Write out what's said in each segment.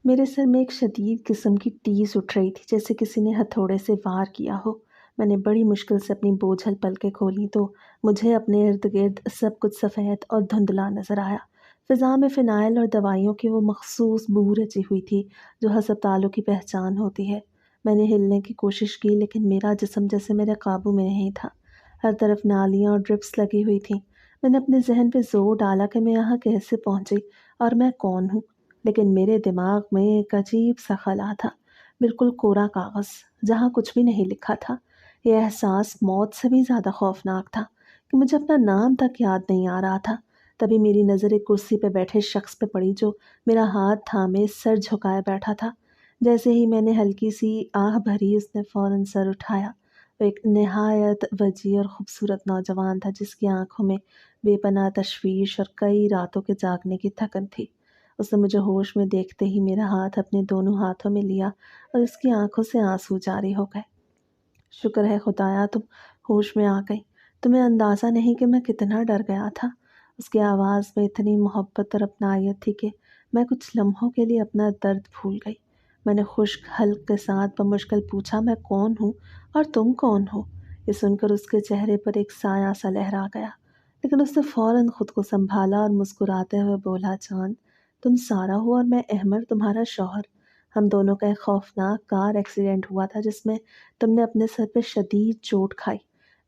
میرے سر میں ایک شدید قسم کی ٹیس اٹھ رہی تھی، جیسے کسی نے ہتھوڑے سے وار کیا ہو۔ میں نے بڑی مشکل سے اپنی بوجھل پلکیں کھولیں تو مجھے اپنے ارد گرد سب کچھ سفید اور دھندلا نظر آیا۔ فضا میں فنائل اور دوائیوں کی وہ مخصوص بو رچی ہوئی تھی جو ہسپتالوں کی پہچان ہوتی ہے۔ میں نے ہلنے کی کوشش کی لیکن میرا جسم جیسے میرے قابو میں نہیں تھا۔ ہر طرف نالیاں اور ڈرپس لگی ہوئی تھیں۔ میں نے اپنے ذہن پہ زور ڈالا کہ میں یہاں کیسے پہنچی اور میں کون ہوں، لیکن میرے دماغ میں ایک عجیب سا خلا تھا، بالکل کورا کاغذ جہاں کچھ بھی نہیں لکھا تھا۔ یہ احساس موت سے بھی زیادہ خوفناک تھا کہ مجھے اپنا نام تک یاد نہیں آ رہا تھا۔ تبھی میری نظر ایک کرسی پہ بیٹھے شخص پہ پڑی جو میرا ہاتھ تھامے سر جھکائے بیٹھا تھا۔ جیسے ہی میں نے ہلکی سی آہ بھری، اس نے فوراً سر اٹھایا۔ وہ ایک نہایت وجیح اور خوبصورت نوجوان تھا جس کی آنکھوں میں بے پناہ تشویش اور کئی راتوں کے جاگنے کی تھکن تھی۔ اس نے مجھے ہوش میں دیکھتے ہی میرا ہاتھ اپنے دونوں ہاتھوں میں لیا اور اس کی آنکھوں سے آنسو جاری ہو گئے۔ شکر ہے خدایا تم ہوش میں آ گئی، تمہیں اندازہ نہیں کہ میں کتنا ڈر گیا تھا۔ اس کی آواز میں اتنی محبت اور اپنائیت تھی کہ میں کچھ لمحوں کے لیے اپنا درد بھول گئی۔ میں نے خشک حلق کے ساتھ بمشکل پوچھا، میں کون ہوں اور تم کون ہو؟ یہ سن کر اس کے چہرے پر ایک سایہ سا لہرا گیا، لیکن اس نے فوراً خود کو سنبھالا اور مسکراتے ہوئے بولا، جان تم سارا ہو اور میں احمر تمہارا شوہر۔ ہم دونوں کا ایک خوفناک کار ایکسیڈنٹ ہوا تھا جس میں تم نے اپنے سر پہ شدید چوٹ کھائی۔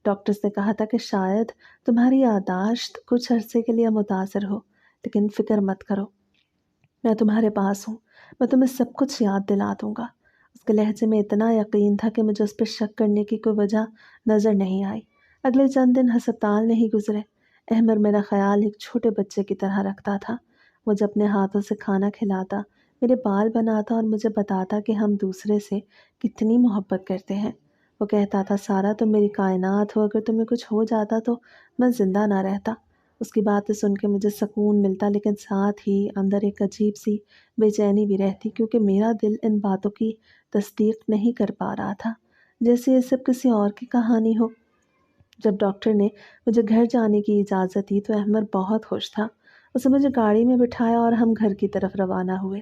ڈاکٹرز نے کہا تھا کہ شاید تمہاری یادداشت کچھ عرصے کے لیے متاثر ہو، لیکن فکر مت کرو، میں تمہارے پاس ہوں، میں تمہیں سب کچھ یاد دلا دوں گا۔ اس کے لہجے میں اتنا یقین تھا کہ مجھے اس پہ شک کرنے کی کوئی وجہ نظر نہیں آئی۔ اگلے چند دن ہسپتال نہیں گزرے۔ احمر میرا خیال ایک چھوٹے بچے کی طرح رکھتا تھا، مجھے اپنے ہاتھوں سے کھانا کھلاتا، میرے بال بناتا اور مجھے بتاتا کہ ہم دوسرے سے کتنی محبت کرتے ہیں۔ وہ کہتا تھا، سارا تم میری کائنات ہو، اگر تمہیں کچھ ہو جاتا تو میں زندہ نہ رہتا۔ اس کی باتیں سن کے مجھے سکون ملتا، لیکن ساتھ ہی اندر ایک عجیب سی بے چینی بھی رہتی، کیونکہ میرا دل ان باتوں کی تصدیق نہیں کر پا رہا تھا، جیسے یہ سب کسی اور کی کہانی ہو۔ جب ڈاکٹر نے مجھے گھر جانے کی اجازت دی تو احمد بہت خوش تھا۔ اسے مجھے گاڑی میں بٹھایا اور ہم گھر کی طرف روانہ ہوئے۔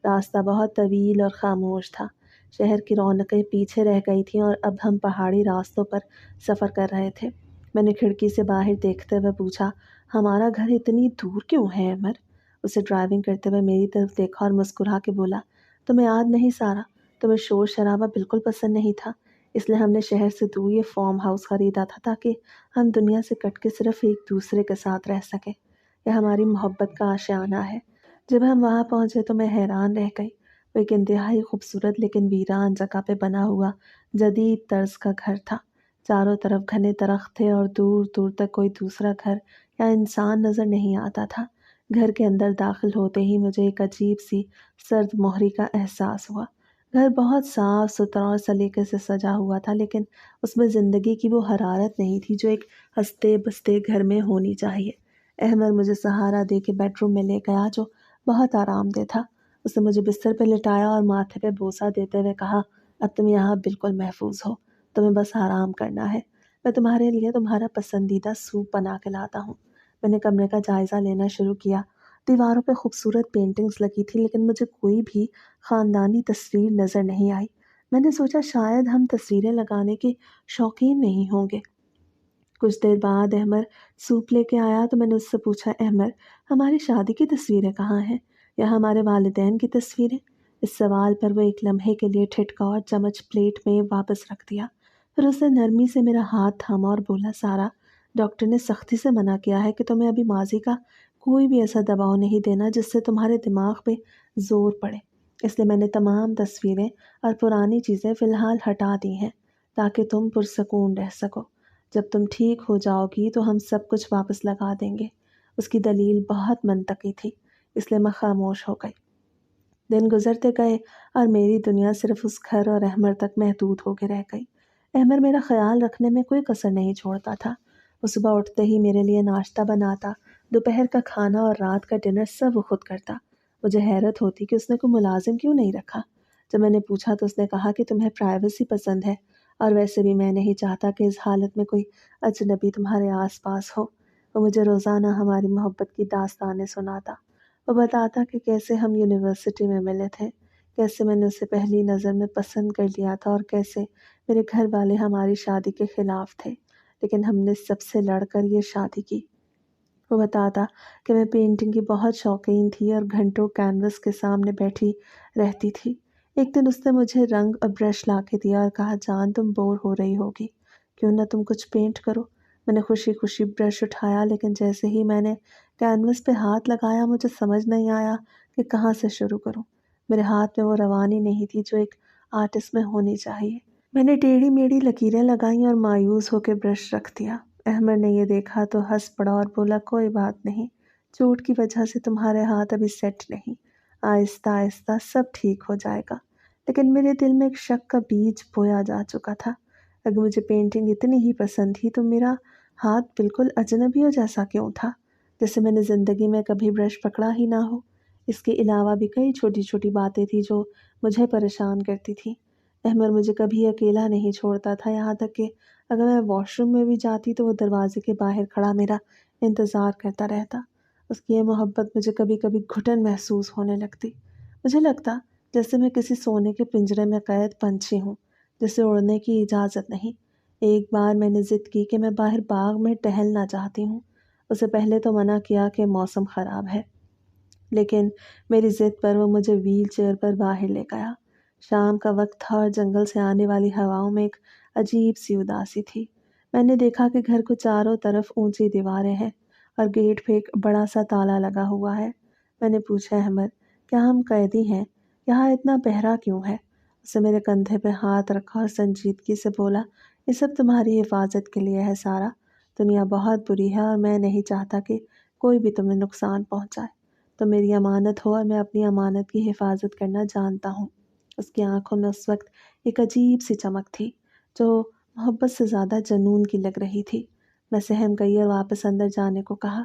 راستہ بہت طویل اور خاموش تھا۔ شہر کی رونقیں پیچھے رہ گئی تھیں اور اب ہم پہاڑی راستوں پر سفر کر رہے تھے۔ میں نے کھڑکی سے باہر دیکھتے ہوئے پوچھا، ہمارا گھر اتنی دور کیوں ہے احمد؟ اسے ڈرائیونگ کرتے ہوئے میری طرف دیکھا اور مسکرا کے بولا، تمہیں یاد نہیں سارا، تمہیں شور شرابہ بالکل پسند نہیں تھا، اس لیے ہم نے شہر سے دور یہ فارم ہاؤس خریدا تھا تاکہ ہم دنیا سے کٹ کے صرف ایک دوسرے کے ساتھ رہ سکیں۔ یہ ہماری محبت کا آشیانہ ہے۔ جب ہم وہاں پہنچے تو میں حیران رہ گئی۔ وہ ایک انتہائی خوبصورت لیکن ویران جگہ پہ بنا ہوا جدید طرز کا گھر تھا۔ چاروں طرف گھنے درخت تھے اور دور دور تک کوئی دوسرا گھر یا انسان نظر نہیں آتا تھا۔ گھر کے اندر داخل ہوتے ہی مجھے ایک عجیب سی سرد مہری کا احساس ہوا۔ گھر بہت صاف ستھرا اور سلیقے سے سجا ہوا تھا، لیکن اس میں زندگی کی وہ حرارت نہیں تھی جو ایک ہنستے بستے گھر میں ہونی چاہیے۔ احمد مجھے سہارا دے کے بیڈ روم میں لے گیا جو بہت آرام دہ تھا۔ اس نے مجھے بستر پہ لٹایا اور ماتھے پہ بوسہ دیتے ہوئے کہا، اب تم یہاں بالکل محفوظ ہو، تمہیں بس آرام کرنا ہے، میں تمہارے لیے تمہارا پسندیدہ سوپ بنا کے لاتا ہوں۔ میں نے کمرے کا جائزہ لینا شروع کیا۔ دیواروں پہ خوبصورت پینٹنگز لگی تھی لیکن مجھے کوئی بھی خاندانی تصویر نظر نہیں آئی۔ میں نے سوچا شاید ہم تصویریں لگانے کے شوقین نہیں ہوں گے۔ کچھ دیر بعد احمد سوپ لے کے آیا تو میں نے اس سے پوچھا، احمد ہماری شادی کی تصویریں کہاں ہیں، یا ہمارے والدین کی تصویریں؟ اس سوال پر وہ ایک لمحے کے لیے ٹھٹکا اور چمچ پلیٹ میں واپس رکھ دیا۔ پھر اس نے نرمی سے میرا ہاتھ تھاما اور بولا، سارا ڈاکٹر نے سختی سے منع کیا ہے کہ تمہیں ابھی ماضی کا کوئی بھی ایسا دباؤ نہیں دینا جس سے تمہارے دماغ پہ زور پڑے، اس لیے میں نے تمام تصویریں اور پرانی چیزیں فی الحال ہٹا دی ہیں تاکہ تم پرسکون رہ سکو۔ جب تم ٹھیک ہو جاؤ گی تو ہم سب کچھ واپس لگا دیں گے۔ اس کی دلیل بہت منطقی تھی، اس لیے میں خاموش ہو گئی۔ دن گزرتے گئے اور میری دنیا صرف اس گھر اور احمد تک محدود ہو کے رہ گئی۔ احمد میرا خیال رکھنے میں کوئی کسر نہیں چھوڑتا تھا۔ وہ صبح اٹھتے ہی میرے لیے ناشتہ بناتا، دوپہر کا کھانا اور رات کا ڈنر سب وہ خود کرتا۔ مجھے حیرت ہوتی کہ اس نے کوئی ملازم کیوں نہیں رکھا۔ جب میں نے پوچھا تو اس نے کہا کہ تمہیں پرائیویسی پسند ہے، اور ویسے بھی میں نہیں چاہتا کہ اس حالت میں کوئی اجنبی تمہارے آس پاس ہو۔ وہ مجھے روزانہ ہماری محبت کی داستانیں سناتا۔ وہ بتاتا کہ کیسے ہم یونیورسٹی میں ملے تھے، کیسے میں نے اسے پہلی نظر میں پسند کر لیا تھا اور کیسے میرے گھر والے ہماری شادی کے خلاف تھے، لیکن ہم نے سب سے لڑ کر یہ شادی کی۔ وہ بتاتا کہ میں پینٹنگ کی بہت شوقین تھی اور گھنٹوں کینوس کے سامنے بیٹھی رہتی تھی۔ ایک دن اس نے مجھے رنگ اور برش لا کے دیا اور کہا، جان تم بور ہو رہی ہوگی، کیوں نہ تم کچھ پینٹ کرو۔ میں نے خوشی خوشی برش اٹھایا، لیکن جیسے ہی میں نے کینوس پہ ہاتھ لگایا مجھے سمجھ نہیں آیا کہ کہاں سے شروع کروں۔ میرے ہاتھ میں وہ روانی نہیں تھی جو ایک آرٹسٹ میں ہونی چاہیے۔ میں نے ٹیڑھی میڑھی لکیریں لگائیں اور مایوس ہو کے برش رکھ دیا۔ احمد نے یہ دیکھا تو ہنس پڑا اور بولا، کوئی بات نہیں، چوٹ کی وجہ سے تمہارے ہاتھ ابھی سیٹ نہیں، آہستہ آہستہ سب ٹھیک ہو جائے گا۔ لیکن میرے دل میں ایک شک کا بیج بویا جا چکا تھا۔ اگر مجھے پینٹنگ اتنی ہی پسند تھی تو میرا ہاتھ بالکل اجنبیوں جیسا کیوں تھا، جیسے میں نے زندگی میں کبھی برش پکڑا ہی نہ ہو۔ اس کے علاوہ بھی کئی چھوٹی چھوٹی باتیں تھیں جو مجھے پریشان کرتی تھیں۔ احمد مجھے کبھی اکیلا نہیں چھوڑتا تھا، یہاں تک کہ اگر میں واش روم میں بھی جاتی تو وہ دروازے کے باہر کھڑا میرا انتظار کرتا رہتا۔ اس کی یہ محبت مجھے کبھی کبھی گھٹن محسوس ہونے لگتی۔ مجھے لگتا جیسے میں کسی سونے کے پنجرے میں قید پنچھی ہوں جسے اڑنے کی اجازت نہیں۔ ایک بار میں نے ضد کی کہ میں باہر باغ میں ٹہلنا چاہتی ہوں۔ اسے پہلے تو منع کیا کہ موسم خراب ہے، لیکن میری ضد پر وہ مجھے ویل چیئر پر باہر لے گیا۔ شام کا وقت تھا اور جنگل سے آنے والی ہواؤں میں ایک عجیب سی اداسی تھی۔ میں نے دیکھا کہ گھر کو چاروں طرف اونچی دیواریں ہیں اور گیٹ پہ ایک بڑا سا تالا لگا ہوا ہے۔ میں نے پوچھا، احمد کیا ہم قیدی ہیں؟ یہاں اتنا پہرا کیوں ہے؟ اسے میرے کندھے پہ ہاتھ رکھا اور سنجیدگی سے بولا، یہ سب تمہاری حفاظت کے لیے ہے سارا۔ دنیا بہت بری ہے اور میں نہیں چاہتا کہ کوئی بھی تمہیں نقصان پہنچائے۔ تم میری امانت ہو اور میں اپنی امانت کی حفاظت کرنا جانتا ہوں۔ اس کی آنکھوں میں اس وقت ایک عجیب سی چمک تھی جو محبت سے زیادہ جنون کی لگ رہی تھی۔ میں سہم گئی اور واپس اندر جانے کو کہا۔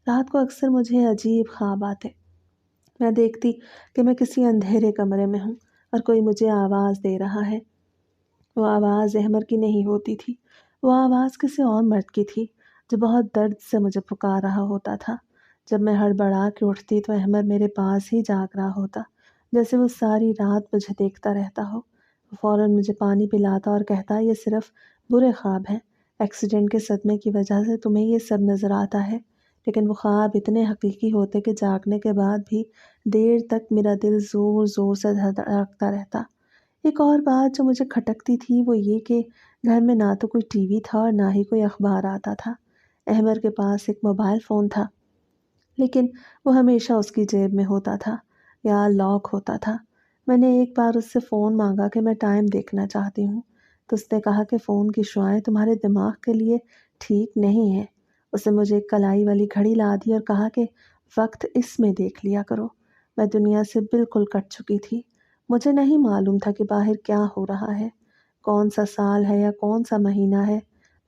رات کو اکثر مجھے عجیب خواب آتے۔ میں دیکھتی کہ میں کسی اندھیرے کمرے میں ہوں اور کوئی مجھے آواز دے رہا ہے۔ وہ آواز احمد کی نہیں ہوتی تھی، وہ آواز کسی اور مرد کی تھی جو بہت درد سے مجھے پکار رہا ہوتا تھا۔ جب میں ہڑبڑا کے اٹھتی تو احمد میرے پاس ہی جاگ رہا ہوتا، جیسے وہ ساری رات مجھے دیکھتا رہتا ہو۔ وہ فوراً مجھے پانی پلاتا اور کہتا، یہ صرف برے خواب ہیں، ایکسیڈنٹ کے صدمے کی وجہ سے تمہیں یہ سب نظر آتا ہے، لیکن وہ خواب اتنے حقیقی ہوتے کہ جاگنے کے بعد بھی دیر تک میرا دل زور زور سے دھڑکتا رہتا۔ ایک اور بات جو مجھے کھٹکتی تھی وہ یہ کہ گھر میں نہ تو کوئی ٹی وی تھا اور نہ ہی کوئی اخبار آتا تھا۔ احمد کے پاس ایک موبائل فون تھا، لیکن وہ ہمیشہ اس کی جیب میں ہوتا تھا یا لاک ہوتا تھا۔ میں نے ایک بار اس سے فون مانگا کہ میں ٹائم دیکھنا چاہتی ہوں، تو اس نے کہا کہ فون کی شعاعیں تمہارے دماغ کے لیے ٹھیک نہیں ہیں۔ اس نے مجھے ایک کلائی والی گھڑی لا دی اور کہا کہ وقت اس میں دیکھ لیا کرو۔ میں دنیا سے بالکل کٹ چکی تھی۔ مجھے نہیں معلوم تھا کہ باہر کیا ہو رہا ہے، کون سا سال ہے یا کون سا مہینہ ہے۔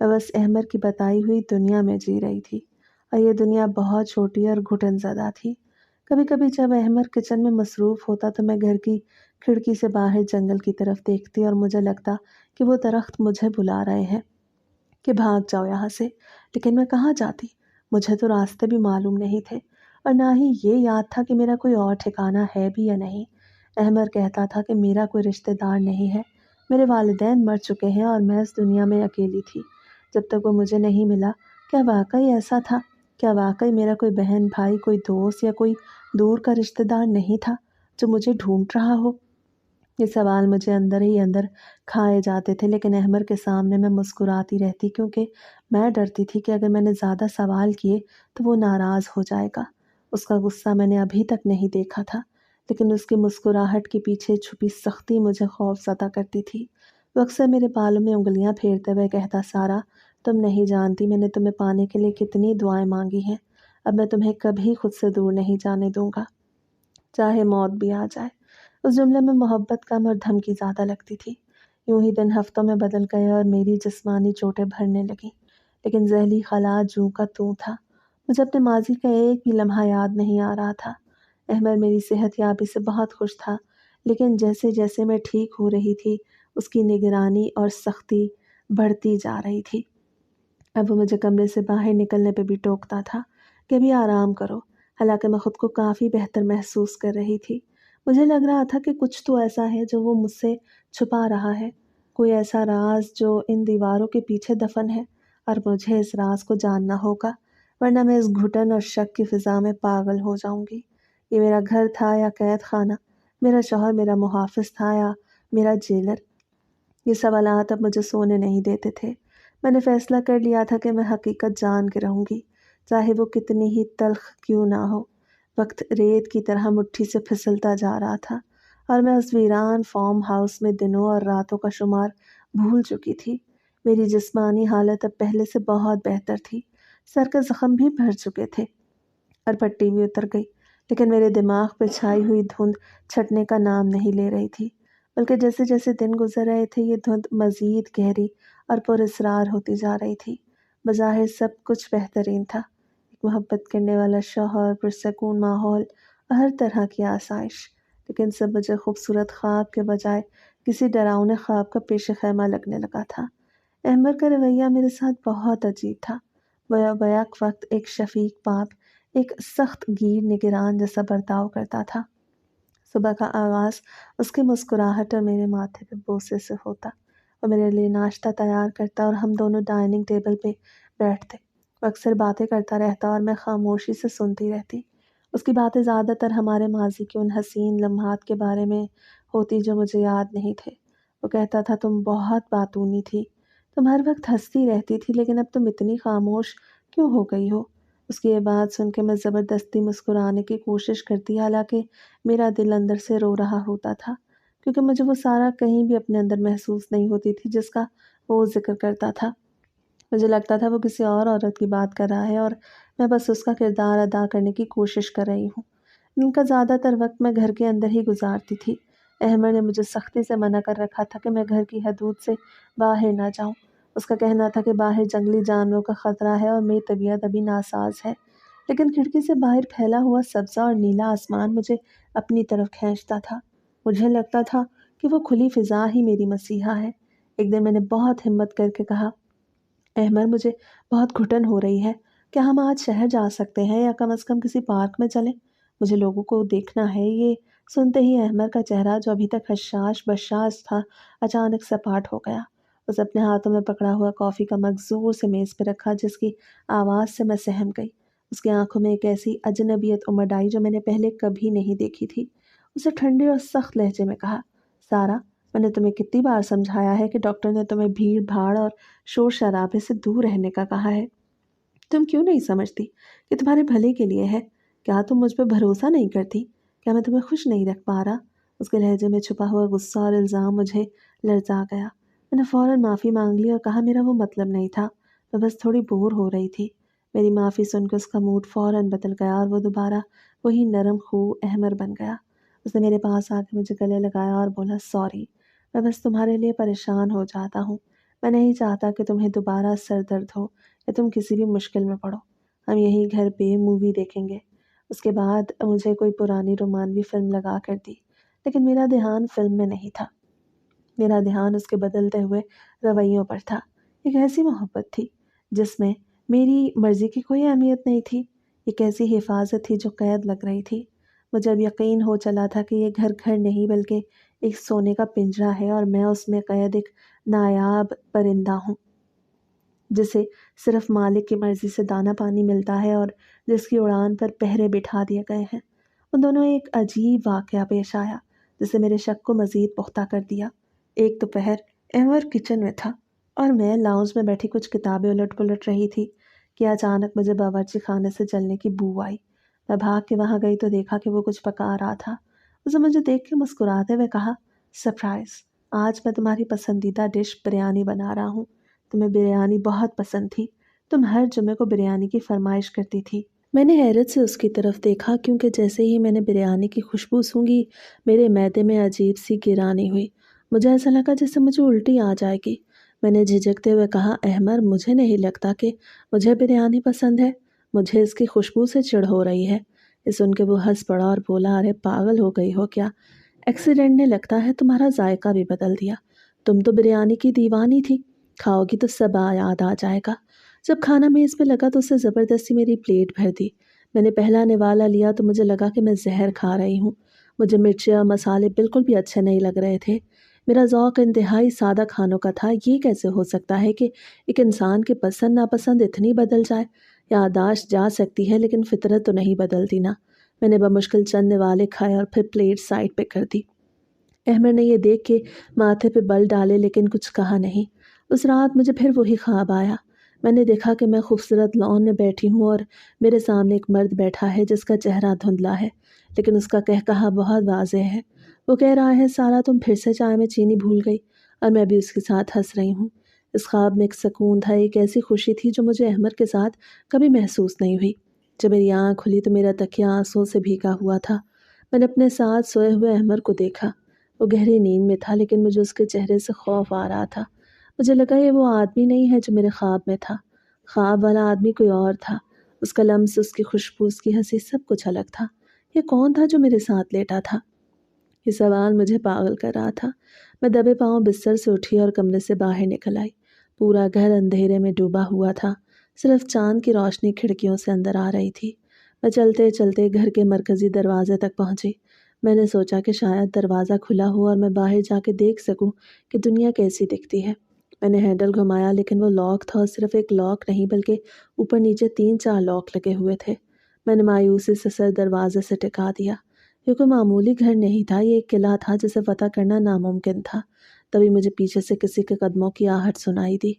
میں بس احمد کی بتائی ہوئی دنیا میں جی رہی تھی، اور یہ دنیا بہت چھوٹی اور گھٹن زدہ تھی۔ کبھی کبھی جب احمد کچن میں مصروف ہوتا تو میں گھر کی کھڑکی سے باہر جنگل کی طرف دیکھتی اور مجھے لگتا کہ وہ درخت مجھے بلا رہے ہیں کہ بھاگ جاؤ یہاں سے، لیکن میں کہاں جاتی؟ مجھے تو راستے بھی معلوم نہیں تھے اور نہ ہی یہ یاد تھا کہ میرا کوئی اور ٹھکانہ ہے بھی یا نہیں۔ احمد کہتا تھا کہ میرا کوئی رشتہ دار نہیں ہے، میرے والدین مر چکے ہیں اور میں اس دنیا میں اکیلی تھی۔ جب تک وہ مجھے نہیں ملا، کیا واقعی ایسا تھا؟ کیا واقعی میرا کوئی بہن بھائی، کوئی دوست یا کوئی دور کا رشتہ دار نہیں تھا جو مجھے ڈھونڈ رہا ہو؟ یہ سوال مجھے اندر ہی اندر کھائے جاتے تھے، لیکن احمد کے سامنے میں مسکراتی رہتی کیونکہ میں ڈرتی تھی کہ اگر میں نے زیادہ سوال کیے تو وہ ناراض ہو جائے گا۔ اس کا غصہ میں نے ابھی تک نہیں دیکھا تھا، لیکن اس کی مسکراہٹ کے پیچھے چھپی سختی مجھے خوف زدہ کرتی تھی۔ وہ اکثر میرے بالوں میں انگلیاں پھیرتے ہوئے کہتا، سارا تم نہیں جانتی میں نے تمہیں پانے کے لیے کتنی دعائیں مانگی ہیں، اب میں تمہیں کبھی خود سے دور نہیں جانے دوں گا، چاہے موت بھی آ جائے۔ اس جملے میں محبت کم اور دھمکی زیادہ لگتی تھی۔ یوں ہی دن ہفتوں میں بدل گئے اور میری جسمانی چوٹیں بھرنے لگیں، لیکن ذہنی خلا جوں کا توں تھا۔ مجھے اپنے ماضی کا ایک بھی لمحہ یاد نہیں آ رہا تھا۔ احمد میری صحت یابی سے بہت خوش تھا، لیکن جیسے جیسے میں ٹھیک ہو رہی تھی اس کی نگرانی اور سختی بڑھتی جا رہی تھی۔ اب وہ مجھے کمرے سے باہر نکلنے پہ بھی ٹوکتا تھا کہ ابھی آرام کرو، حالانکہ میں خود کو کافی بہتر محسوس کر رہی تھی۔ مجھے لگ رہا تھا کہ کچھ تو ایسا ہے جو وہ مجھ سے چھپا رہا ہے، کوئی ایسا راز جو ان دیواروں کے پیچھے دفن ہے، اور مجھے اس راز کو جاننا ہوگا، ورنہ میں اس گھٹن اور شک کی فضا میں پاگل ہو جاؤں گی۔ یہ میرا گھر تھا یا قید خانہ؟ میرا شوہر میرا محافظ تھا یا میرا جیلر؟ یہ سوالات اب مجھے سونے نہیں دیتے تھے۔ میں نے فیصلہ کر لیا تھا کہ میں حقیقت جان کے رہوں گی، چاہے وہ کتنی ہی تلخ کیوں نہ ہو۔ وقت ریت کی طرح مٹھی سے پھسلتا جا رہا تھا، اور میں اس ویران فارم ہاؤس میں دنوں اور راتوں کا شمار بھول چکی تھی۔ میری جسمانی حالت اب پہلے سے بہت بہتر تھی، سر کے زخم بھی بھر چکے تھے اور پٹی بھی اتر گئی، لیکن میرے دماغ پہ چھائی ہوئی دھند چھٹنے کا نام نہیں لے رہی تھی، بلکہ جیسے جیسے دن گزر رہے تھے یہ دھند مزید گہری اور پراسرار ہوتی جا رہی تھی۔ بظاہر سب کچھ بہترین تھا، ایک محبت کرنے والا شوہر، پرسکون ماحول اور ہر طرح کی آسائش، لیکن سب مجھے خوبصورت خواب کے بجائے کسی ڈراؤنے خواب کا پیش خیمہ لگنے لگا تھا۔ احمد کا رویہ میرے ساتھ بہت عجیب تھا، وہ بیک وقت ایک شفیق باپ، ایک سخت گیر نگران جیسا برتاؤ کرتا تھا۔ صبح کا آغاز اس کی مسکراہٹ اور میرے ماتھے پہ بوسے سے ہوتا۔ وہ میرے لیے ناشتہ تیار کرتا اور ہم دونوں ڈائننگ ٹیبل پہ بیٹھتے۔ وہ اکثر باتیں کرتا رہتا اور میں خاموشی سے سنتی رہتی۔ اس کی باتیں زیادہ تر ہمارے ماضی کے ان حسین لمحات کے بارے میں ہوتی جو مجھے یاد نہیں تھے۔ وہ کہتا تھا تم بہت باتونی تھی، تم ہر وقت ہنستی رہتی تھی، لیکن اب تم اتنی خاموش کیوں ہو گئی ہو؟ اس کی یہ بات سن کے میں زبردستی مسکرانے کی کوشش کرتی، حالانکہ میرا دل اندر سے رو رہا ہوتا تھا، کیونکہ مجھے وہ سارا کہیں بھی اپنے اندر محسوس نہیں ہوتی تھی جس کا وہ ذکر کرتا تھا۔ مجھے لگتا تھا وہ کسی اور عورت کی بات کر رہا ہے اور میں بس اس کا کردار ادا کرنے کی کوشش کر رہی ہوں۔ ان کا زیادہ تر وقت میں گھر کے اندر ہی گزارتی تھی۔ احمد نے مجھے سختی سے منع کر رکھا تھا کہ میں گھر کی حدود سے باہر نہ جاؤں۔ اس کا کہنا تھا کہ باہر جنگلی جانوروں کا خطرہ ہے اور میری طبیعت ابھی ناساز ہے، لیکن کھڑکی سے باہر پھیلا ہوا سبزہ اور نیلا آسمان مجھے اپنی طرف کھینچتا تھا۔ مجھے لگتا تھا کہ وہ کھلی فضا ہی میری مسیحا ہے۔ ایک دن میں نے بہت ہمت کر کے کہا، احمد مجھے بہت گھٹن ہو رہی ہے، کیا ہم آج شہر جا سکتے ہیں یا کم از کم کسی پارک میں چلیں؟ مجھے لوگوں کو دیکھنا ہے۔ یہ سنتے ہی احمد کا چہرہ جو ابھی تک حشاش بشاش تھا اچانک سپاٹ ہو گیا۔ اس اپنے ہاتھوں میں پکڑا ہوا کافی کا مگ زور سے میز پہ رکھا، جس کی آواز سے میں سہم گئی۔ اس کی آنکھوں میں ایک ایسی اجنبیت امڑ آئی جو میں نے پہلے کبھی نہیں دیکھی تھی۔ اسے ٹھنڈے اور سخت لہجے میں کہا، سارا، میں نے تمہیں کتنی بار سمجھایا ہے کہ ڈاکٹر نے تمہیں بھیڑ بھاڑ اور شور شرابے سے دور رہنے کا کہا ہے۔ تم کیوں نہیں سمجھتی کہ تمہارے بھلے کے لیے ہے؟ کیا تم مجھ پہ بھروسہ نہیں کرتی؟ کیا میں تمہیں خوش نہیں رکھ پا رہا؟ اس کے لہجے میں چھپا ہوا غصہ اور الزام مجھے لرزا گیا۔ میں نے فوراً معافی مانگ لی اور کہا میرا وہ مطلب نہیں تھا، میں بس تھوڑی بور ہو رہی تھی۔ میری معافی سن کے اس کا موڈ فوراً بدل گیا اور وہ دوبارہ وہی نرم خو احمر بن گیا۔ اس نے میرے پاس آ کے مجھے گلے لگایا اور بولا، سوری، میں بس تمہارے لیے پریشان ہو جاتا ہوں۔ میں نہیں چاہتا کہ تمہیں دوبارہ سر درد ہو یا تم کسی بھی مشکل میں پڑو۔ ہم یہیں گھر پہ مووی دیکھیں گے۔ اس کے بعد مجھے کوئی پرانی رومانوی فلم لگا کر دی، لیکن میرا دھیان فلم میں نہیں تھا، میرا دھیان اس کے بدلتے ہوئے رویوں پر تھا۔ ایک ایسی محبت تھی جس میں میری مرضی کی کوئی اہمیت نہیں تھی، ایک ایسی حفاظت تھی جو قید لگ رہی تھی۔ مجھے اب یقین ہو چلا تھا کہ یہ گھر گھر نہیں بلکہ ایک سونے کا پنجرہ ہے، اور میں اس میں قید ایک نایاب پرندہ ہوں جسے صرف مالک کی مرضی سے دانہ پانی ملتا ہے اور جس کی اڑان پر پہرے بٹھا دیے گئے ہیں۔ ان دونوں ایک عجیب واقعہ پیش آیا جس نے میرے شک کو مزید پختہ کر دیا۔ ایک دوپہر احمد کچن میں تھا اور میں لاؤنج میں بیٹھی کچھ کتابیں الٹ پلٹ رہی تھی کہ اچانک مجھے باورچی خانے سے جلنے کی بو آئی۔ میں بھاگ کے وہاں گئی تو دیکھا کہ وہ کچھ پکا رہا تھا۔ اسے مجھے دیکھ کے مسکراتے ہوئے کہا، سرپرائز، آج میں تمہاری پسندیدہ ڈش بریانی بنا رہا ہوں۔ تمہیں بریانی بہت پسند تھی، تم ہر جمعے کو بریانی کی فرمائش کرتی تھی۔ میں نے حیرت سے اس کی طرف دیکھا، کیونکہ جیسے ہی میں نے بریانی کی خوشبو سونگھی میرے معدے میں عجیب سی گرانی ہوئی۔ مجھے ایسا لگا جیسے مجھے الٹی آ جائے گی۔ میں نے جھجکتے ہوئے کہا، احمد، مجھے نہیں لگتا کہ مجھے بریانی پسند ہے، مجھے اس کی خوشبو سے چڑ ہو رہی ہے۔ یہ سن کے وہ ہنس پڑا اور بولا، ارے پاگل ہو گئی ہو کیا؟ ایکسیڈنٹ نے لگتا ہے تمہارا ذائقہ بھی بدل دیا۔ تم تو بریانی کی دیوانی تھی، کھاؤ گی تو سب یاد آ جائے گا۔ جب کھانا میز پہ لگا تو اسے زبردستی میری پلیٹ بھر دی۔ میں نے پہلا نوالا لیا تو مجھے لگا کہ میں زہر کھا رہی ہوں۔ مجھے مرچیں اور مسالے بالکل بھی اچھے نہیں لگ رہے تھے۔ میرا ذوق انتہائی سادہ کھانوں کا تھا۔ یہ کیسے ہو سکتا ہے کہ ایک انسان کی پسند ناپسند اتنی بدل جائے؟ یادداشت جا سکتی ہے لیکن فطرت تو نہیں بدلتی نا۔ میں نے بمشکل چند نوالے کھائے اور پھر پلیٹ سائڈ پہ کر دی۔ احمد نے یہ دیکھ کے ماتھے پہ بل ڈالے لیکن کچھ کہا نہیں۔ اس رات مجھے پھر وہی خواب آیا۔ میں نے دیکھا کہ میں خوبصورت لان میں بیٹھی ہوں اور میرے سامنے ایک مرد بیٹھا ہے جس کا چہرہ دھندلا ہے لیکن اس کا کہا بہت واضح ہے۔ وہ کہہ رہا ہے، سارا تم پھر سے چائے میں چینی بھول گئی، اور میں بھی اس کے ساتھ ہنس رہی ہوں۔ اس خواب میں ایک سکون تھا، ایک ایسی خوشی تھی جو مجھے احمد کے ساتھ کبھی محسوس نہیں ہوئی۔ جب میری آنکھ کھلی تو میرا تکیہ آنسوں سے بھیگا ہوا تھا۔ میں نے اپنے ساتھ سوئے ہوئے احمد کو دیکھا۔ وہ گہری نیند میں تھا لیکن مجھے اس کے چہرے سے خوف آ رہا تھا۔ مجھے لگا یہ وہ آدمی نہیں ہے جو میرے خواب میں تھا۔ خواب والا آدمی کوئی اور تھا۔ اس کا لمس، اس کی خوشبو، اس کی ہنسی، سب کچھ الگ تھا۔ یہ کون تھا جو میرے ساتھ لیٹا تھا؟ یہ سوال مجھے پاگل کر رہا تھا۔ میں دبے پاؤں بستر سے اٹھی اور کمرے سے باہر نکل آئی۔ پورا گھر اندھیرے میں ڈوبا ہوا تھا، صرف چاند کی روشنی کھڑکیوں سے اندر آ رہی تھی۔ میں چلتے چلتے گھر کے مرکزی دروازے تک پہنچی۔ میں نے سوچا کہ شاید دروازہ کھلا ہو اور میں باہر جا کے دیکھ سکوں کہ دنیا کیسی دکھتی ہے۔ میں نے ہینڈل گھمایا لیکن وہ لاک تھا، اور صرف ایک لاک نہیں بلکہ اوپر نیچے 3-4 لاک لگے ہوئے تھے۔ میں نے مایوسی سے سر دروازے سے ٹکا دیا۔ یہ کوئی معمولی گھر نہیں تھا، یہ ایک قلعہ تھا جسے فتح کرنا ناممکن تھا۔ تبھی مجھے پیچھے سے کسی کے قدموں کی آہٹ سنائی دی۔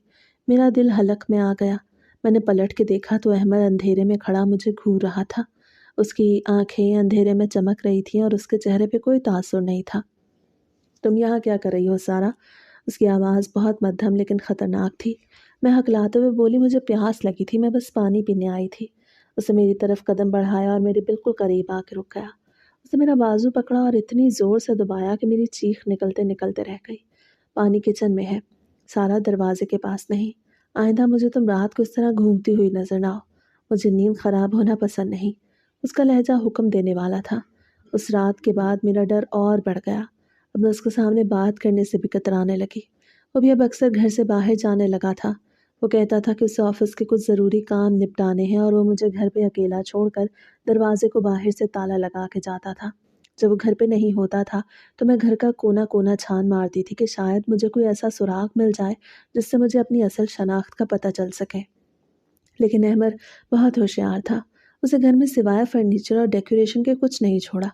میرا دل حلق میں آ گیا۔ میں نے پلٹ کے دیکھا تو احمد اندھیرے میں کھڑا مجھے گھور رہا تھا۔ اس کی آنکھیں اندھیرے میں چمک رہی تھیں اور اس کے چہرے پہ کوئی تاثر نہیں تھا۔ تم یہاں کیا کر رہی ہو سارا؟ اس کی آواز بہت مدھم لیکن خطرناک تھی۔ میں ہکلاتے ہوئے بولی، مجھے پیاس لگی تھی، میں بس پانی پینے آئی تھی۔ اس نے میری طرف قدم بڑھایا اور میرے بالکل قریب آ کے رک گیا۔ اس نے میرا بازو پکڑا اور اتنی زور سے دبایا کہ میری چیخ نکلتے نکلتے رہ گئی۔ پانی کچن میں ہے، سارا دروازے کے پاس نہیں۔ آئندہ مجھے تم رات کو اس طرح گھومتی ہوئی نظر نہ آؤ، مجھے نیند خراب ہونا پسند نہیں۔ اس کا لہجہ حکم دینے والا تھا۔ اس رات کے بعد میرا ڈر اور بڑھ گیا۔ اب میں اس کے سامنے بات کرنے سے بھی کترانے لگی۔ وہ بھی اب اکثر گھر سے باہر جانے لگا تھا۔ وہ کہتا تھا کہ اسے آفس کے کچھ ضروری کام نپٹانے ہیں اور وہ مجھے گھر پہ اکیلا چھوڑ کر دروازے کو باہر سے تالا لگا کے جاتا تھا۔ جب وہ گھر پہ نہیں ہوتا تھا تو میں گھر کا کونا کونا چھان مارتی تھی کہ شاید مجھے کوئی ایسا سراغ مل جائے جس سے مجھے اپنی اصل شناخت کا پتہ چل سکے۔ لیکن احمد بہت ہوشیار تھا۔ اسے گھر میں سوائے فرنیچر اور ڈیکوریشن کے کچھ نہیں چھوڑا،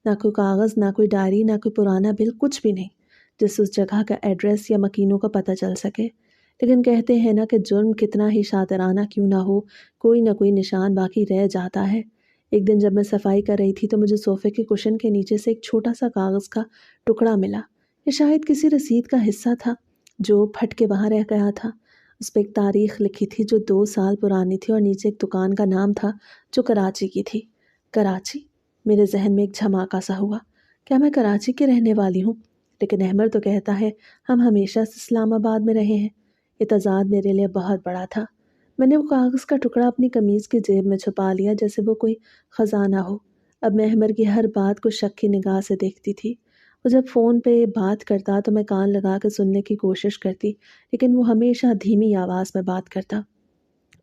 نہ کوئی کاغذ، نہ کوئی ڈائری، نہ کوئی پرانا بل، کچھ بھی نہیں جس سے اس جگہ کا ایڈریس یا مکینوں کا پتہ چل سکے۔ لیکن کہتے ہیں نا کہ جرم کتنا ہی شاطرانہ کیوں نہ ہو، کوئی نہ کوئی نشان باقی رہ جاتا ہے۔ ایک دن جب میں صفائی کر رہی تھی تو مجھے صوفے کے کشن کے نیچے سے ایک چھوٹا سا کاغذ کا ٹکڑا ملا۔ یہ شاید کسی رسید کا حصہ تھا جو پھٹ کے وہاں رہ گیا تھا۔ اس پہ ایک تاریخ لکھی تھی جو 2 سال پرانی تھی، اور نیچے ایک دکان کا نام تھا جو کراچی کی تھی۔ کراچی؟ میرے ذہن میں ایک جھماکا سا ہوا۔ کیا میں کراچی کی رہنے والی ہوں؟ لیکن احمد تو کہتا ہے ہم ہمیشہ سے اسلام آباد میں رہے ہیں۔ یہ تضاد میرے لیے بہت بڑا تھا۔ میں نے وہ کاغذ کا ٹکڑا اپنی قمیض کی جیب میں چھپا لیا جیسے وہ کوئی خزانہ ہو۔ اب میں احمد کی ہر بات کو شک کی نگاہ سے دیکھتی تھی۔ وہ جب فون پہ بات کرتا تو میں کان لگا کے سننے کی کوشش کرتی، لیکن وہ ہمیشہ دھیمی آواز میں بات کرتا،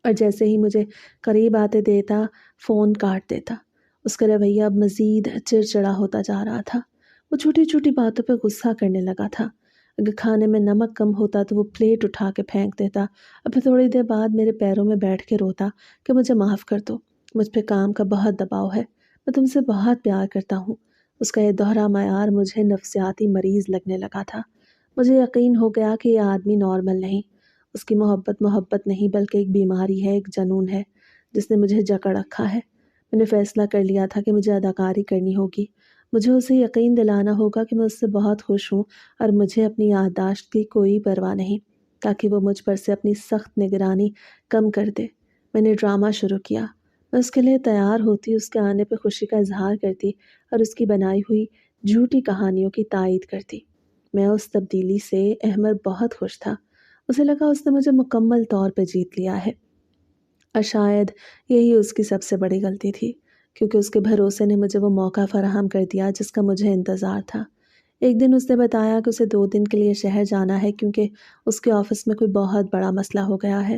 اور جیسے ہی مجھے قریب آتے دیتا فون کاٹ دیتا۔ اس کا رویہ اب مزید چڑچڑا ہوتا جا رہا تھا۔ وہ چھوٹی چھوٹی باتوں پہ غصہ کرنے لگا تھا۔ اگر کھانے میں نمک کم ہوتا تو وہ پلیٹ اٹھا کے پھینک دیتا، اور پھر تھوڑی دیر بعد میرے پیروں میں بیٹھ کے روتا کہ مجھے معاف کر دو، مجھ پہ کام کا بہت دباؤ ہے، میں تم سے بہت پیار کرتا ہوں۔ اس کا یہ دوہرا معیار مجھے نفسیاتی مریض لگنے لگا تھا۔ مجھے یقین ہو گیا کہ یہ آدمی نارمل نہیں۔ اس کی محبت نہیں بلکہ ایک بیماری ہے، ایک جنون ہے جس نے مجھے جکڑ رکھا ہے۔ میں نے فیصلہ کر لیا تھا کہ مجھے اداکاری کرنی ہوگی۔ مجھے اسے یقین دلانا ہوگا کہ میں اس سے بہت خوش ہوں اور مجھے اپنی یادداشت کی کوئی پرواہ نہیں، تاکہ وہ مجھ پر سے اپنی سخت نگرانی کم کر دے۔ میں نے ڈرامہ شروع کیا۔ میں اس کے لیے تیار ہوتی، اس کے آنے پہ خوشی کا اظہار کرتی اور اس کی بنائی ہوئی جھوٹی کہانیوں کی تائید کرتی۔ میں اس تبدیلی سے احمد بہت خوش تھا۔ اسے لگا اس نے مجھے مکمل طور پہ جیت لیا ہے، اور شاید یہی اس کی سب سے بڑی غلطی تھی، کیونکہ اس کے بھروسے نے مجھے وہ موقع فراہم کر دیا جس کا مجھے انتظار تھا۔ ایک دن اس نے بتایا کہ اسے 2 دن کے لیے شہر جانا ہے کیونکہ اس کے آفس میں کوئی بہت بڑا مسئلہ ہو گیا ہے۔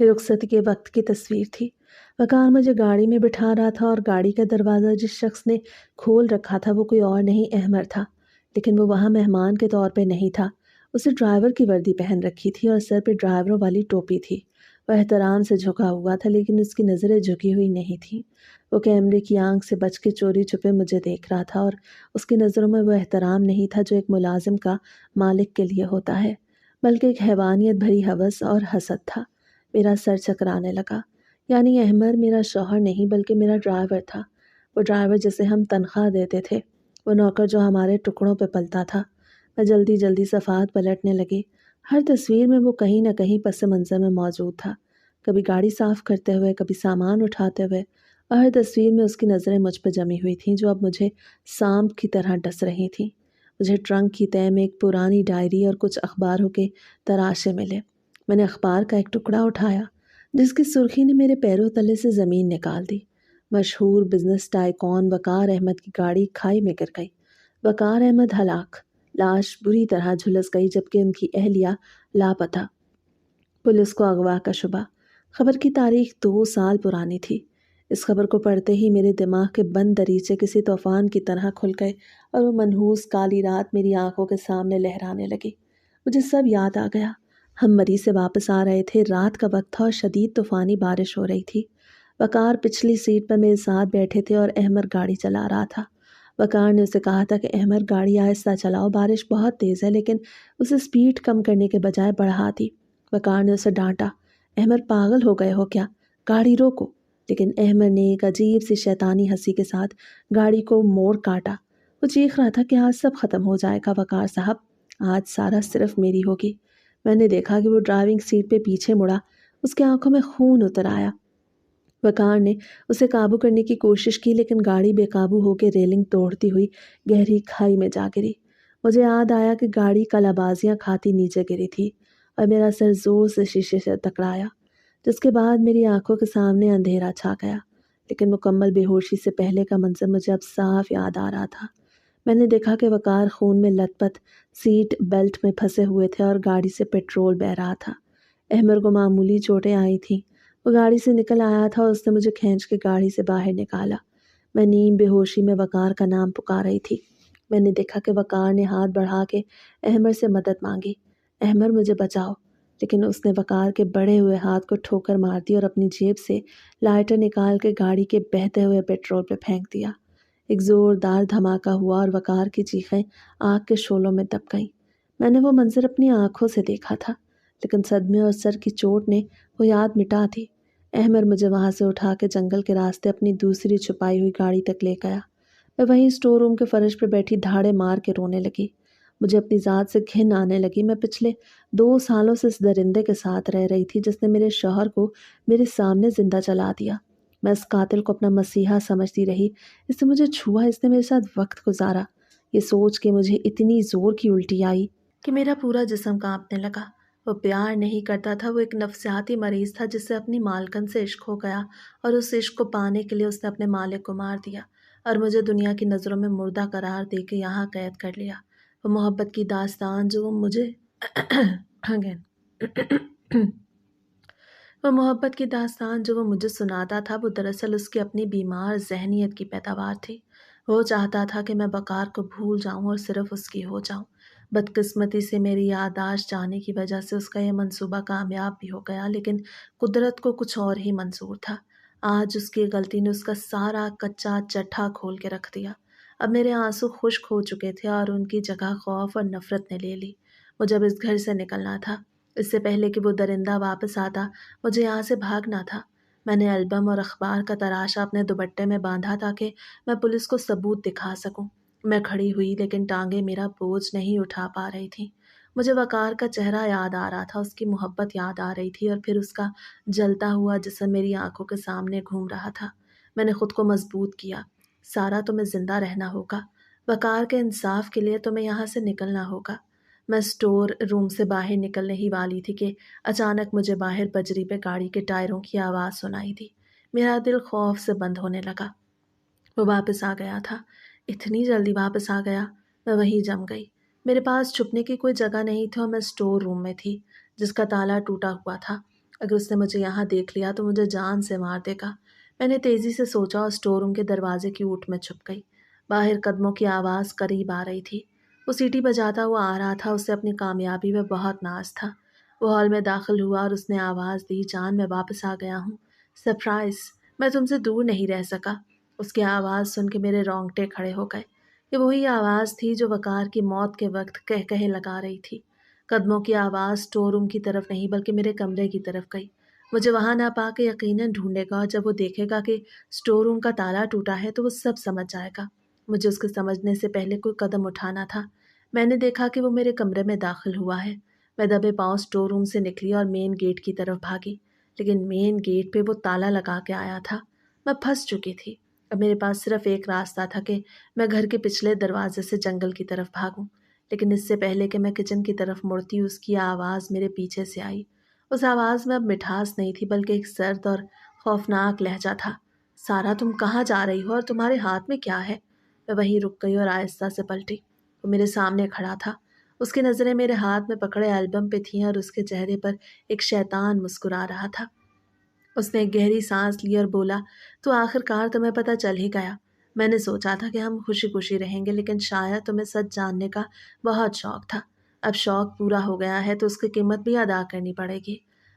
یہ رخصتی کے وقت کی تصویر تھی۔ وقار مجھے گاڑی میں بٹھا رہا تھا اور گاڑی کا دروازہ جس شخص نے کھول رکھا تھا وہ کوئی اور نہیں احمر تھا، لیکن وہ وہاں مہمان کے طور پہ نہیں تھا۔ اسے ڈرائیور کی وردی پہن رکھی تھی اور سر پہ ڈرائیوروں والی ٹوپی تھی۔ وہ احترام سے جھکا ہوا تھا لیکن اس کی نظریں جھکی ہوئی نہیں تھیں۔ وہ کیمرے کی آنکھ سے بچ کے چوری چھپے مجھے دیکھ رہا تھا اور اس کی نظروں میں وہ احترام نہیں تھا جو ایک ملازم کا مالک کے لیے ہوتا ہے، بلکہ ایک حیوانیت بھری ہوس اور حسد تھا۔ میرا سر چکرانے لگا۔ یعنی احمر میرا شوہر نہیں بلکہ میرا ڈرائیور تھا، وہ ڈرائیور جسے ہم تنخواہ دیتے تھے، وہ نوکر جو ہمارے ٹکڑوں پہ پلتا تھا۔ میں جلدی جلدی صفحات پلٹنے لگی۔ ہر تصویر میں وہ کہیں نہ کہیں پس منظر میں موجود تھا، کبھی گاڑی صاف کرتے ہوئے، کبھی سامان اٹھاتے ہوئے، اور ہر تصویر میں اس کی نظریں مجھ پہ جمی ہوئی تھیں جو اب مجھے سانپ کی طرح ڈس رہی تھیں۔ مجھے ٹرنک کی تہہ میں ایک پرانی ڈائری اور کچھ اخباروں کے تراشے ملے۔ میں نے اخبار کا ایک ٹکڑا اٹھایا جس کی سرخی نے میرے پیروں تلے سے زمین نکال دی۔ مشہور بزنس ٹائکون وقار احمد کی گاڑی کھائی میں گر گئی۔ وقار احمد ہلاک، لاش بری طرح جھلس گئی جبکہ ان کی اہلیہ لاپتہ، پولیس کو اغوا کا شبہ۔ خبر کی تاریخ 2 سال پرانی تھی۔ اس خبر کو پڑھتے ہی میرے دماغ کے بند دریچے کسی طوفان کی طرح کھل گئے اور وہ منحوس کالی رات میری آنکھوں کے سامنے لہرانے لگی۔ مجھے سب یاد آ گیا۔ ہم مری سے واپس آ رہے تھے، رات کا وقت تھا اور شدید طوفانی بارش ہو رہی تھی۔ وقار پچھلی سیٹ پر میرے ساتھ بیٹھے تھے اور احمر گاڑی چلا رہا تھا۔ وقار نے اسے کہا تھا کہ احمر گاڑی آہستہ چلاؤ، بارش بہت تیز ہے، لیکن اسے سپیڈ کم کرنے کے بجائے بڑھا دی۔ وقار نے اسے ڈانٹا، احمر پاگل ہو گئے ہو کیا؟ گاڑی روکو۔ لیکن احمر نے ایک عجیب سی شیطانی ہنسی کے ساتھ گاڑی کو موڑ کاٹا۔ وہ چیخ رہا تھا کہ آج سب ختم ہو جائے گا وقار صاحب، آج سارا صرف میری ہوگی۔ میں نے دیکھا کہ وہ ڈرائیونگ سیٹ پہ پیچھے مڑا، اس کے آنکھوں میں خون اتر آیا۔ وقار نے اسے قابو کرنے کی کوشش کی لیکن گاڑی بے قابو ہو کے ریلنگ توڑتی ہوئی گہری کھائی میں جا گری۔ مجھے یاد آیا کہ گاڑی کلا بازیاں کھاتی نیچے گری تھی اور میرا سر زور سے شیشے سے ٹکرایا، جس کے بعد میری آنکھوں کے سامنے اندھیرا چھا گیا۔ لیکن مکمل بے ہوشی سے پہلے کا منظر مجھے اب صاف یاد آ رہا تھا۔ میں نے دیکھا کہ وقار خون میں لت پت سیٹ بیلٹ میں پھنسے ہوئے تھے اور گاڑی سے پیٹرول بہہ رہا تھا۔ احمر کو معمولی چوٹیں آئی تھیں، وہ گاڑی سے نکل آیا تھا اور اس نے مجھے کھینچ کے گاڑی سے باہر نکالا۔ میں نیم بے ہوشی میں وقار کا نام پکار رہی تھی۔ میں نے دیکھا کہ وقار نے ہاتھ بڑھا کے احمر سے مدد مانگی، احمر مجھے بچاؤ، لیکن اس نے وقار کے بڑھے ہوئے ہاتھ کو ٹھوکر مار دی اور اپنی جیب سے لائٹر نکال کے گاڑی کے بہتے ہوئے پیٹرول پہ پھینک دیا۔ ایک زوردار دھماکہ ہوا اور وقار کی چیخیں آگ کے شعلوں میں دب گئیں۔ میں نے وہ منظر اپنی آنکھوں سے دیکھا تھا، لیکن صدمے اور سر کی چوٹ نے وہ یاد مٹا دی۔ احمر مجھے وہاں سے اٹھا کے جنگل کے راستے اپنی دوسری چھپائی ہوئی گاڑی تک لے گیا۔ میں وہیں اسٹور روم کے فرش پہ بیٹھی دھاڑے مار کے رونے لگی۔ مجھے اپنی ذات سے گھن آنے لگی۔ میں پچھلے 2 سالوں سے اس درندے کے ساتھ رہ رہی تھی جس نے میرے شوہر کو میرے سامنے زندہ جلا دیا۔ میں اس قاتل کو اپنا مسیحا سمجھتی رہی، اس نے مجھے چھوا، اس نے میرے ساتھ وقت گزارا۔ یہ سوچ کے مجھے اتنی زور کی الٹی آئی کہ میرا پورا جسم کانپنے لگا۔ وہ پیار نہیں کرتا تھا، وہ ایک نفسیاتی مریض تھا جس سے اپنی مالکن سے عشق ہو گیا اور اس عشق کو پانے کے لیے اس نے اپنے مالک کو مار دیا اور مجھے دنیا کی نظروں میں مردہ قرار دے کے یہاں قید کر لیا۔ وہ محبت کی داستان جو وہ مجھے وہ محبت کی داستان جو وہ مجھے سناتا تھا وہ دراصل اس کی اپنی بیمار ذہنیت کی پیداوار تھی۔ وہ چاہتا تھا کہ میں وقار کو بھول جاؤں اور صرف اس کی ہو جاؤں۔ بدقسمتی سے میری یادداشت جانے کی وجہ سے اس کا یہ منصوبہ کامیاب بھی ہو گیا، لیکن قدرت کو کچھ اور ہی منظور تھا۔ آج اس کی غلطی نے اس کا سارا کچا چٹھا کھول کے رکھ دیا۔ اب میرے آنسو خشک ہو چکے تھے اور ان کی جگہ خوف اور نفرت نے لے لی۔ مجھے اب اس گھر سے نکلنا تھا۔ اس سے پہلے کہ وہ درندہ واپس آتا مجھے یہاں سے بھاگنا تھا۔ میں نے البم اور اخبار کا تراشا اپنے دوپٹے میں باندھا تاکہ میں پولیس کو ثبوت دکھا سکوں۔ میں کھڑی ہوئی لیکن ٹانگیں میرا بوجھ نہیں اٹھا پا رہی تھیں۔ مجھے وقار کا چہرہ یاد آ رہا تھا، اس کی محبت یاد آ رہی تھی اور پھر اس کا جلتا ہوا جسم میری آنکھوں کے سامنے گھوم رہا تھا۔ میں نے خود کو مضبوط کیا۔ سارا، تمہیں زندہ رہنا ہوگا۔ وقار کے انصاف کے لیے تمہیں یہاں سے نکلنا ہوگا۔ میں اسٹور روم سے باہر نکلنے ہی والی تھی کہ اچانک مجھے باہر بجری پہ گاڑی کے ٹائروں کی آواز سنائی دی۔ میرا دل خوف سے بند ہونے لگا۔ وہ واپس آ گیا تھا، اتنی جلدی واپس آ گیا۔ میں وہیں جم گئی۔ میرے پاس چھپنے کی کوئی جگہ نہیں تھی اور میں اسٹور روم میں تھی جس کا تالا ٹوٹا ہوا تھا۔ اگر اس نے مجھے یہاں دیکھ لیا تو مجھے جان سے مار دے گا۔ میں نے تیزی سے سوچا اور اسٹور روم کے دروازے کی اوٹ میں چھپ گئی۔ باہر قدموں کی آواز قریب آ رہی تھی۔ وہ سیٹی بجاتا ہوا آ رہا تھا، اسے اپنی کامیابی میں بہت ناز تھا۔ وہ ہال میں داخل ہوا اور اس نے آواز دی، جان میں واپس آ گیا ہوں۔ سرپرائز، میں تم سے دور نہیں رہ سکا۔ اس کی آواز سن کے میرے رونگٹے کھڑے ہو گئے۔ یہ وہی آواز تھی جو وقار کی موت کے وقت کہے لگا رہی تھی۔ قدموں کی آواز اسٹور روم کی طرف نہیں بلکہ میرے کمرے کی طرف گئی۔ مجھے وہاں نہ پا کے یقیناً ڈھونڈے گا، اور جب وہ دیکھے گا کہ اسٹور روم کا تالا ٹوٹا ہے تو وہ سب سمجھ جائے گا۔ مجھے اس کے سمجھنے سے پہلے کوئی قدم اٹھانا تھا۔ میں نے دیکھا کہ وہ میرے کمرے میں داخل ہوا ہے۔ میں دبے پاؤں اسٹور روم سے نکلی اور مین گیٹ کی طرف بھاگی، لیکن مین گیٹ پہ وہ تالا لگا کے آیا تھا۔ میں پھنس چکی تھی۔ اب میرے پاس صرف ایک راستہ تھا کہ میں گھر کے پچھلے دروازے سے جنگل کی طرف بھاگوں، لیکن اس سے پہلے کہ میں کچن کی طرف مڑتی اس کی آواز میرے پیچھے سے آئی۔ اس آواز میں اب مٹھاس نہیں تھی بلکہ ایک سرد اور خوفناک لہجہ تھا۔ سارا، تم کہاں جا رہی ہو اور تمہارے ہاتھ میں کیا ہے؟ میں وہیں رک گئی اور آہستہ سے پلٹی۔ وہ میرے سامنے کھڑا تھا۔ اس کی نظریں میرے ہاتھ میں پکڑے البم پہ تھیں اور اس کے چہرے پر ایک شیطان مسکرا رہا تھا۔ اس نے ایک گہری سانس لی اور بولا، تو آخر کار تمہیں پتہ چل ہی گیا۔ میں نے سوچا تھا کہ ہم خوشی خوشی رہیں گے، لیکن شاید تمہیں سچ جاننے کا بہت شوق تھا۔ اب شوق پورا ہو گیا ہے تو اس کی قیمت بھی ادا کرنی پڑے گی۔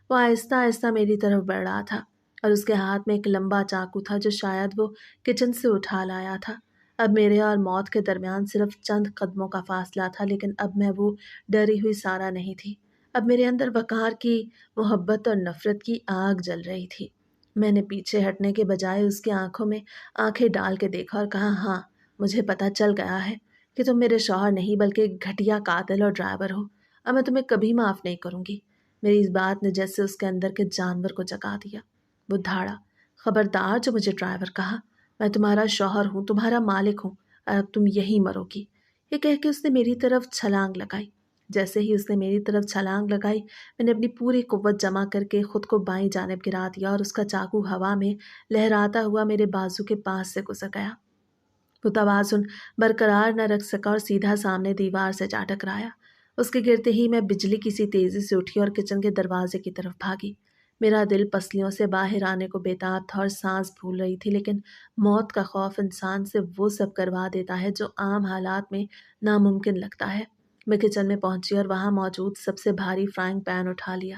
وہ آہستہ آہستہ میری طرف بڑھ رہا تھا اور اس کے ہاتھ میں ایک لمبا چاقو تھا جو شاید وہ کچن سے اٹھا لایا تھا۔ اب میرے اور موت کے درمیان صرف چند قدموں کا فاصلہ تھا، لیکن اب میں وہ ڈری ہوئی سارا نہیں تھی۔ اب میرے اندر وقار کی محبت اور نفرت کی آگ جل رہی تھی۔ میں نے پیچھے ہٹنے کے بجائے اس کی آنکھوں میں آنکھیں ڈال کے دیکھا اور کہا، ہاں، مجھے پتہ چل گیا ہے کہ تم میرے شوہر نہیں بلکہ ایک گھٹیا قاتل اور ڈرائیور ہو۔ اب میں تمہیں کبھی معاف نہیں کروں گی۔ میری اس بات نے جیسے اس کے اندر کے جانور کو جگا دیا۔ وہ دھاڑا، خبردار جو مجھے ڈرائیور کہا، میں تمہارا شوہر ہوں، تمہارا مالک ہوں، اور اب تم یہی مرو گی۔ یہ کہہ کے اس نے میری طرف چھلانگ لگائی۔ جیسے ہی اس نے میری طرف چھلانگ لگائی، میں نے اپنی پوری قوت جمع کر کے خود کو بائیں جانب گرا دیا اور اس کا چاقو ہوا میں لہراتا ہوا میرے بازو کے پاس سے گزر گیا۔ وہ توازن برقرار نہ رکھ سکا اور سیدھا سامنے دیوار سے جا ٹکرایا۔ اس کے گرتے ہی میں بجلی کی سی تیزی سے اٹھی اور کچن کے دروازے کی طرف بھاگی۔ میرا دل پسلیوں سے باہر آنے کو بےتاب تھا اور سانس پھول رہی تھی، لیکن موت کا خوف انسان سے وہ سب کروا دیتا ہے جو عام حالات میں ناممکن لگتا ہے۔ میں کچن میں پہنچی اور وہاں موجود سب سے بھاری فرائنگ پین اٹھا لیا۔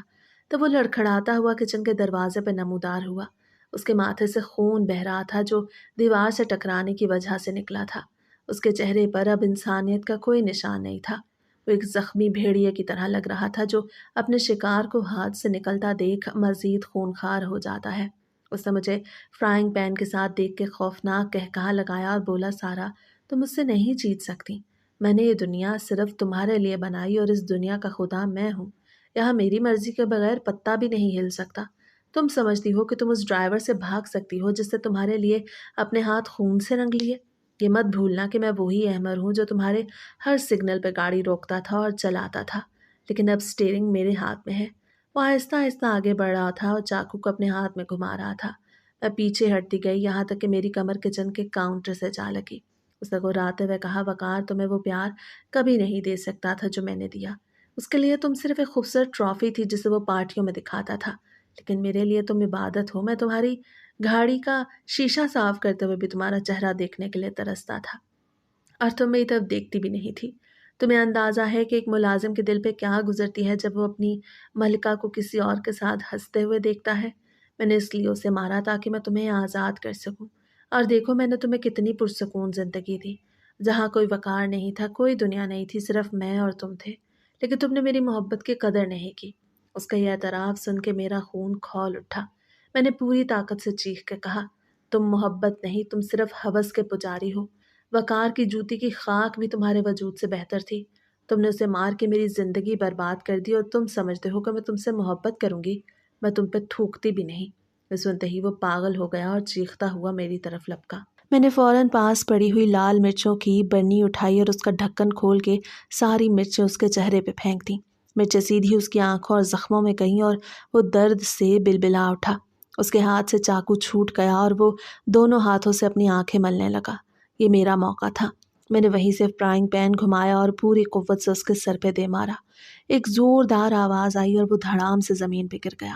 تب وہ لڑکھڑاتا ہوا کچن کے دروازے پہ نمودار ہوا۔ اس کے ماتھے سے خون بہہ رہا تھا جو دیوار سے ٹکرانے کی وجہ سے نکلا تھا۔ اس کے چہرے پر اب انسانیت کا کوئی نشان نہیں تھا۔ وہ ایک زخمی بھیڑیے کی طرح لگ رہا تھا جو اپنے شکار کو ہاتھ سے نکلتا دیکھ مزید خونخوار ہو جاتا ہے۔ اس نے مجھے فرائنگ پین کے ساتھ دیکھ کے خوفناک قہقہا لگایا اور بولا، سارا، تم مجھ سے نہیں جیت سکتی۔ میں نے یہ دنیا صرف تمہارے لیے بنائی اور اس دنیا کا خدا میں ہوں۔ یہاں میری مرضی کے بغیر پتا بھی نہیں ہل سکتا۔ تم سمجھتی ہو کہ تم اس ڈرائیور سے بھاگ سکتی ہو جس نے تمہارے لیے اپنے ہاتھ خون سے رنگ لیے؟ یہ مت بھولنا کہ میں وہی احمر ہوں جو تمہارے ہر سگنل پہ گاڑی روکتا تھا اور چلاتا تھا، لیکن اب اسٹیئرنگ میرے ہاتھ میں ہے۔ وہ آہستہ آہستہ آگے بڑھ رہا تھا اور چاقو کو اپنے ہاتھ میں گھما رہا تھا۔ میں پیچھے ہٹتی گئی یہاں تک کہ میری کمر کچن کے کاؤنٹر سے جا لگی۔ اس نے گھراتے ہوئے کہا، وقار تمہیں وہ پیار کبھی نہیں دے سکتا تھا جو میں نے دیا۔ اس کے لیے تم صرف ایک خوبصورت ٹرافی تھی جسے وہ پارٹیوں میں دکھاتا تھا، لیکن میرے لیے تم عبادت ہو۔ میں تمہاری گاڑی کا شیشہ صاف کرتے ہوئے بھی تمہارا چہرہ دیکھنے کے لیے ترستا تھا، اور تم میری طرف دیکھتی بھی نہیں تھی۔ تمہیں اندازہ ہے کہ ایک ملازم کے دل پہ کیا گزرتی ہے جب وہ اپنی ملکہ کو کسی اور کے ساتھ ہنستے ہوئے دیکھتا ہے؟ میں نے اس لیے اسے مارا تاکہ میں تمہیں آزاد کر سکوں، اور دیکھو میں نے تمہیں کتنی پرسکون زندگی دی، جہاں کوئی وقار نہیں تھا، کوئی دنیا نہیں تھی، صرف میں اور تم تھے، لیکن تم نے میری محبت کی قدر نہیں کی۔ اس کا یہ اعتراف سن کے میرا خون کھول اٹھا۔ میں نے پوری طاقت سے چیخ کے کہا، تم محبت نہیں، تم صرف ہوس کے پجاری ہو۔ وقار کی جوتی کی خاک بھی تمہارے وجود سے بہتر تھی۔ تم نے اسے مار کے میری زندگی برباد کر دی، اور تم سمجھتے ہو کہ میں تم سے محبت کروں گی؟ میں تم پہ تھوکتی بھی نہیں۔ میں سنتے ہی وہ پاگل ہو گیا اور چیختا ہوا میری طرف لپکا۔ میں نے فوراً پاس پڑی ہوئی لال مرچوں کی برنی اٹھائی اور اس کا ڈھکن کھول کے ساری مرچیں اس کے چہرے پہ پھینک دیں۔ مرچیں سیدھی اس کی آنکھوں اور زخموں میں گئیں اور وہ درد سے بلبلا اٹھا۔ اس کے ہاتھ سے چاقو چھوٹ گیا اور وہ دونوں ہاتھوں سے اپنی آنکھیں ملنے لگا۔ یہ میرا موقع تھا۔ میں نے وہیں سے فرائنگ پین گھمایا اور پوری قوت سے اس کے سر پہ دے مارا۔ ایک زوردار آواز آئی اور وہ دھڑام سے زمین پہ گر گیا،